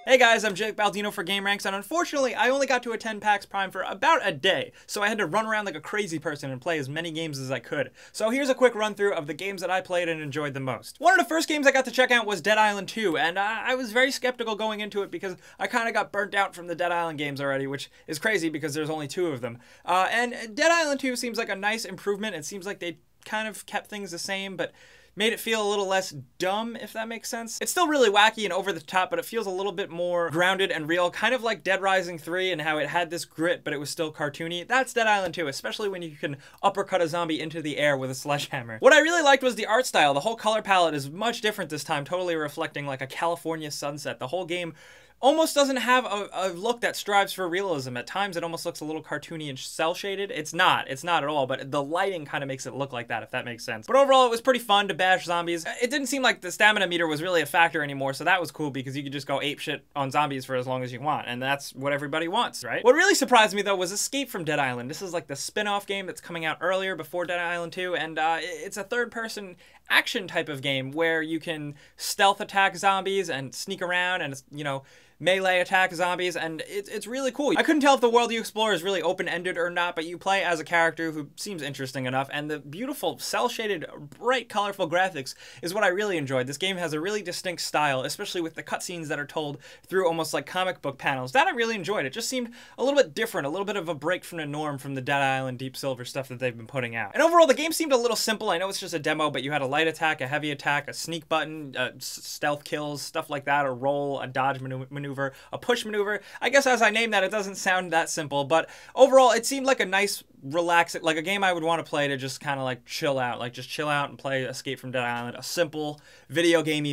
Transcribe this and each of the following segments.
Hey guys, I'm Jake Baldino for GameRanks, and unfortunately, I only got to attend PAX Prime for about a day, so I had to run around like a crazy person and play as many games as I could. So here's a quick run through of the games that I played and enjoyed the most. One of the first games I got to check out was Dead Island 2, and I was very skeptical going into it because I kind of got burnt out from the Dead Island games already, which is crazy because there's only 2 of them. And Dead Island 2 seems like a nice improvement. It seems like they kind of kept things the same, but made it feel a little less dumb, if that makes sense. It's still really wacky and over the top, but it feels a little bit more grounded and real, kind of like Dead Rising 3 and how it had this grit, but it was still cartoony. That's Dead Island 2, especially when you can uppercut a zombie into the air with a sledgehammer. What I really liked was the art style. The whole color palette is much different this time, totally reflecting like a California sunset. The whole game almost doesn't have a look that strives for realism. At times it almost looks a little cartoony and cel-shaded. It's not at all, but the lighting kind of makes it look like that, if that makes sense. But overall, it was pretty fun to bash zombies. It didn't seem like the stamina meter was really a factor anymore, so that was cool because you could just go apeshit on zombies for as long as you want, and that's what everybody wants, right? What really surprised me though was Escape from Dead Island. This is like the spin-off game that's coming out earlier before Dead Island 2, and it's a third-person action type of game where you can stealth attack zombies and sneak around and, you know, melee attack zombies, and it's really cool. I couldn't tell if the world you explore is really open-ended or not, but you play as a character who seems interesting enough, and the beautiful cel-shaded, bright, colorful graphics is what I really enjoyed. This game has a really distinct style, especially with the cutscenes that are told through almost like comic book panels. That I really enjoyed. It just seemed a little bit different, a little bit of a break from the norm from the Dead Island Deep Silver stuff that they've been putting out. And overall, the game seemed a little simple. I know it's just a demo, but you had a light attack, a heavy attack, a sneak button, stealth kills, stuff like that, a roll, a dodge maneuver, a push maneuver. I guess as I named that, it doesn't sound that simple, but overall, it seemed like a nice, relaxing, like a game I would want to play to just kind of like chill out, like just chill out and play Escape from Dead Island, a simple video game.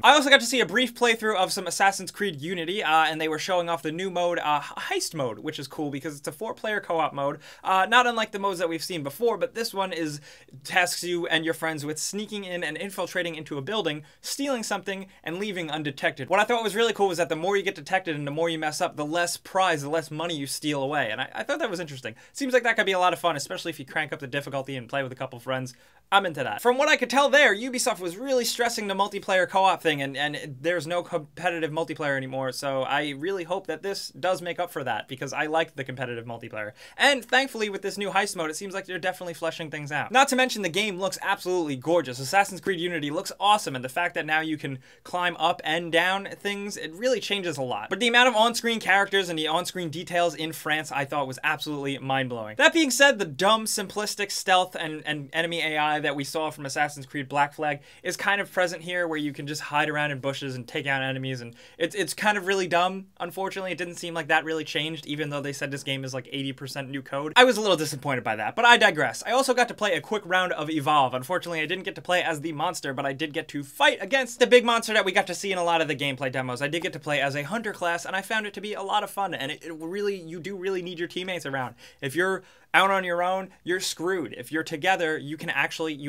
I also got to see a brief playthrough of some Assassin's Creed Unity, and they were showing off the new mode, Heist mode, which is cool because it's a 4-player co-op mode, not unlike the modes that we've seen before, but this one tasks you and your friends with sneaking in and infiltrating into a building, stealing something, and leaving undetected. What I thought was really cool was that the more you get detected and the more you mess up, the less prize, the less money you steal away, and I thought that was interesting. Seems like that could be a lot of fun, especially if you crank up the difficulty and play with a couple friends. I'm into that. From what I could tell there, Ubisoft was really stressing the multiplayer co-op thing, and there's no competitive multiplayer anymore, so I really hope that this does make up for that, because I like the competitive multiplayer. And thankfully, with this new heist mode, it seems like they're definitely fleshing things out. Not to mention, the game looks absolutely gorgeous. Assassin's Creed Unity looks awesome, and the fact that now you can climb up and down things, it really changes a lot. But the amount of on-screen characters and the on-screen details in France I thought was absolutely mind-blowing. That being said, the dumb, simplistic stealth and enemy AI that we saw from Assassin's Creed Black Flag is kind of present here, where you can just hide around in bushes and take out enemies, and it's kind of really dumb. Unfortunately, it didn't seem like that really changed, even though they said this game is like 80% new code. I was a little disappointed by that, but I digress. I also got to play a quick round of Evolve. Unfortunately, I didn't get to play as the monster, but I did get to fight against the big monster that we got to see in a lot of the gameplay demos. I did get to play as a hunter class, and I found it to be a lot of fun, and you do really need your teammates around. If you're out on your own, you're screwed. If you're together, you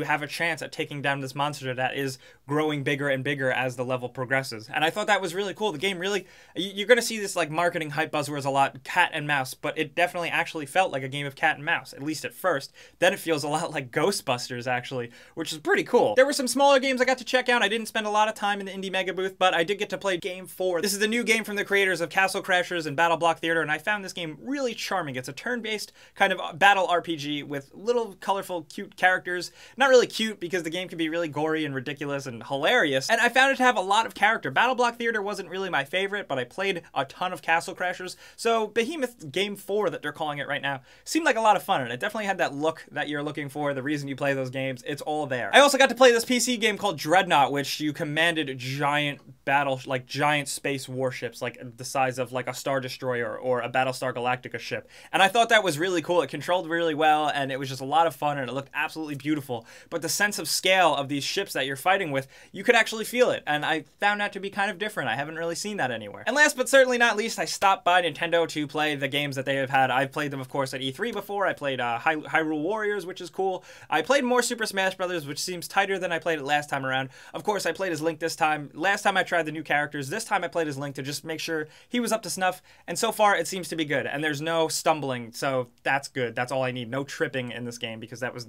have a chance at taking down this monster that is growing bigger and bigger as the level progresses. And I thought that was really cool. The game really, you're going to see this like marketing hype buzzwords a lot, cat and mouse, but it definitely actually felt like a game of cat and mouse, at least at first. Then it feels a lot like Ghostbusters, actually, which is pretty cool. There were some smaller games I got to check out. I didn't spend a lot of time in the Indie Mega booth, but I did get to play Game 4. This is the new game from the creators of Castle Crashers and Battle Block Theater, and I found this game really charming. It's a turn-based kind of battle RPG with little colorful, cute characters. Not really cute because the game can be really gory and ridiculous and hilarious, and I found it to have a lot of character. Battle Block Theater wasn't really my favorite, but I played a ton of Castle Crashers, so Behemoth Game 4 that they're calling it right now seemed like a lot of fun, and it definitely had that look that you're looking for, the reason you play those games. It's all there. I also got to play this PC game called Dreadnought, which you commanded giant giant space warships, like the size of like a Star Destroyer or a Battlestar Galactica ship, and I thought that was really cool. It controlled really well, and it was just a lot of fun, and it looked absolutely beautiful. But the sense of scale of these ships that you're fighting with, you could actually feel it, and I found that to be kind of different. I haven't really seen that anywhere. And last but certainly not least, I stopped by Nintendo to play the games that they have had. I've played them, of course, at E3 before. I played Hyrule Warriors, which is cool. I played more Super Smash Brothers, which seems tighter than I played it last time around. Of course, I played as Link this time. Last time I tried the new characters. This time I played as Link to just make sure he was up to snuff, and so far it seems to be good, and there's no stumbling, so that's good. That's all I need. No tripping in this game, because that was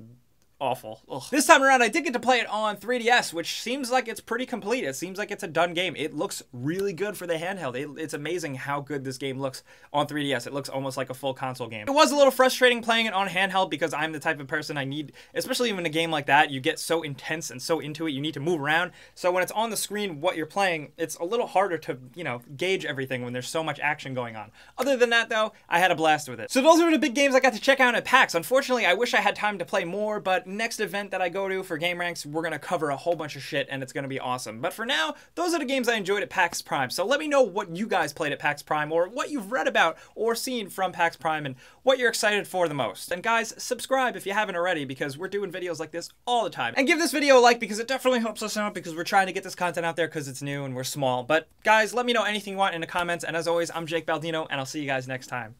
awful. Ugh. This time around, I did get to play it on 3DS, which seems like it's pretty complete. It seems like it's a done game. It looks really good for the handheld. It's amazing how good this game looks on 3DS. It looks almost like a full console game. It was a little frustrating playing it on handheld because I'm the type of person I need, especially in a game like that, you get so intense and so into it, you need to move around. So when it's on the screen, what you're playing, it's a little harder to, you know, gauge everything when there's so much action going on. Other than that, though, I had a blast with it. So those are the big games I got to check out at PAX. Unfortunately, I wish I had time to play more, but next event that I go to for Game Ranks, we're going to cover a whole bunch of shit, and it's going to be awesome. But for now, those are the games I enjoyed at PAX Prime. So let me know what you guys played at PAX Prime, or what you've read about or seen from PAX Prime, and what you're excited for the most. And guys, subscribe if you haven't already, because we're doing videos like this all the time. And give this video a like, because it definitely helps us out, because we're trying to get this content out there because it's new and we're small. But guys, let me know anything you want in the comments, and as always, I'm Jake Baldino, and I'll see you guys next time.